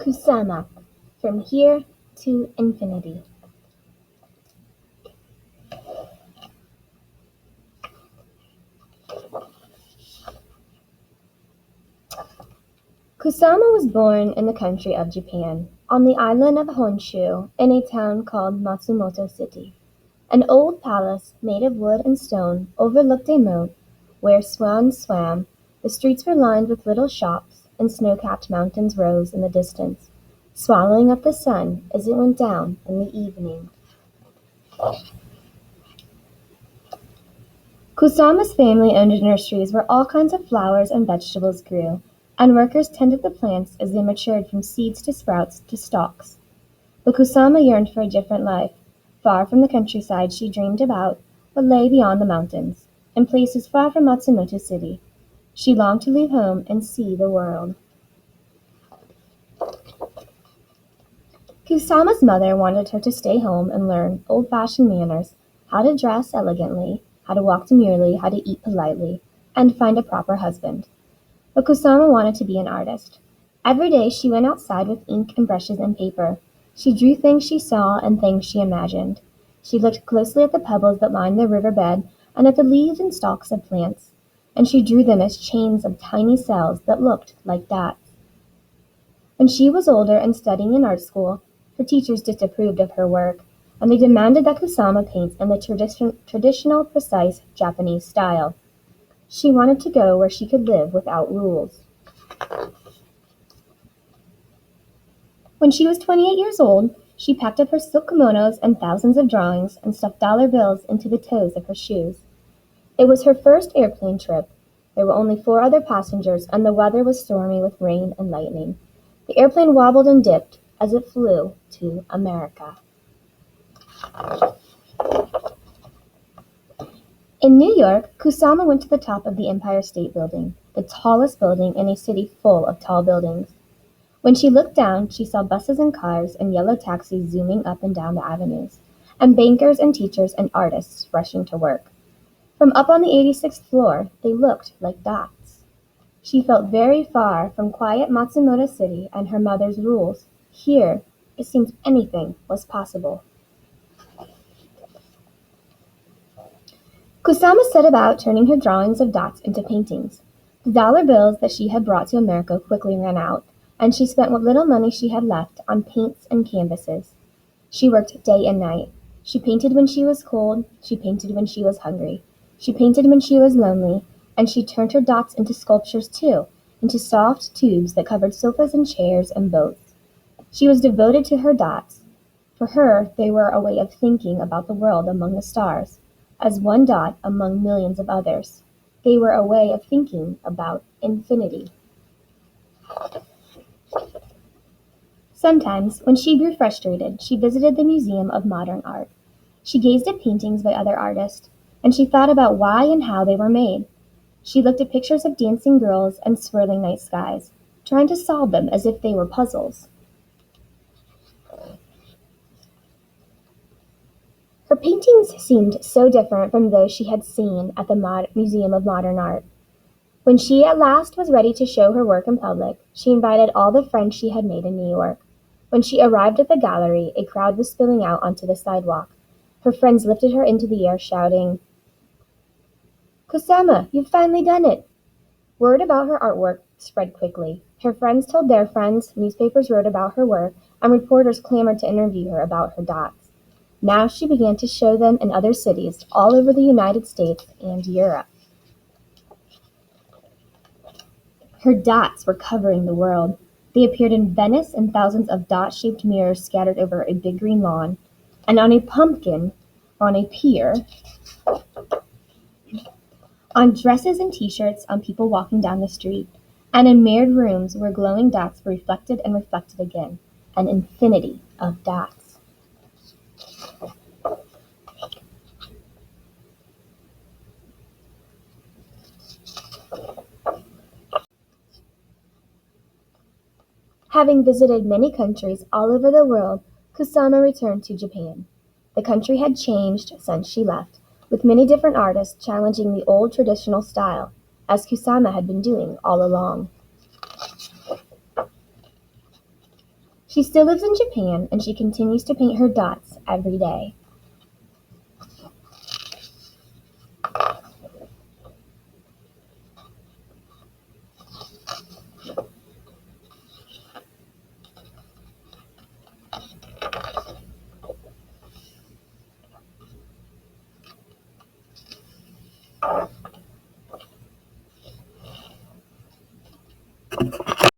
Kusama, from here to infinity. Kusama was born in the country of Japan, on the island of Honshu, in a town called Matsumoto City. An old palace, made of wood and stone, overlooked a moat where swans swam. The streets were lined with little shops, and snow-capped mountains rose in the distance, swallowing up the sun as it went down in the evening. Kusama's family owned nurseries where all kinds of flowers and vegetables grew, and workers tended the plants as they matured from seeds to sprouts to stalks. But Kusama yearned for a different life. Far from the countryside she dreamed about what lay beyond the mountains, in places far from Matsumoto City. She longed to leave home and see the world. Kusama's mother wanted her to stay home and learn old-fashioned manners, how to dress elegantly, how to walk demurely, how to eat politely, and find a proper husband. But Kusama wanted to be an artist. Every day she went outside with ink and brushes and paper. She drew things she saw and things she imagined. She looked closely at the pebbles that lined the riverbed and at the leaves and stalks of plants, and she drew them as chains of tiny cells that looked like dots. When she was older and studying in art school, her teachers disapproved of her work, and they demanded that Kusama paint in the traditional, precise Japanese style. She wanted to go where she could live without rules. When she was 28 years old, she packed up her silk kimonos and thousands of drawings and stuffed dollar bills into the toes of her shoes. It was her first airplane trip. There were only 4 other passengers, and the weather was stormy with rain and lightning. The airplane wobbled and dipped as it flew to America. In New York, Kusama went to the top of the Empire State Building, the tallest building in a city full of tall buildings. When she looked down, she saw buses and cars and yellow taxis zooming up and down the avenues, and bankers and teachers and artists rushing to work. From up on the 86th floor, they looked like dots. She felt very far from quiet Matsumoto City and her mother's rules. Here, it seemed anything was possible. Kusama set about turning her drawings of dots into paintings. The dollar bills that she had brought to America quickly ran out, and she spent what little money she had left on paints and canvases. She worked day and night. She painted when she was cold, she painted when she was hungry, she painted when she was lonely, and she turned her dots into sculptures too, into soft tubes that covered sofas and chairs and boats. She was devoted to her dots. For her, they were a way of thinking about the world among the stars, as one dot among millions of others. They were a way of thinking about infinity. Sometimes, when she grew frustrated, she visited the Museum of Modern Art. She gazed at paintings by other artists, and she thought about why and how they were made. She looked at pictures of dancing girls and swirling night skies, trying to solve them as if they were puzzles. Her paintings seemed so different from those she had seen at the Museum of Modern Art. When she at last was ready to show her work in public, she invited all the friends she had made in New York. When she arrived at the gallery, a crowd was spilling out onto the sidewalk. Her friends lifted her into the air, shouting, "Kusama, you've finally done it!" Word about her artwork spread quickly. Her friends told their friends, newspapers wrote about her work, and reporters clamored to interview her about her dots. Now she began to show them in other cities all over the United States and Europe. Her dots were covering the world. They appeared in Venice in thousands of dot-shaped mirrors scattered over a big green lawn, and on a pumpkin, on a pier, on dresses and t-shirts, on people walking down the street, and in mirrored rooms where glowing dots were reflected and reflected again, an infinity of dots. Having visited many countries all over the world, Kusama returned to Japan. The country had changed since she left, with many different artists challenging the old traditional style, as Kusama had been doing all along. She still lives in Japan and she continues to paint her dots every day.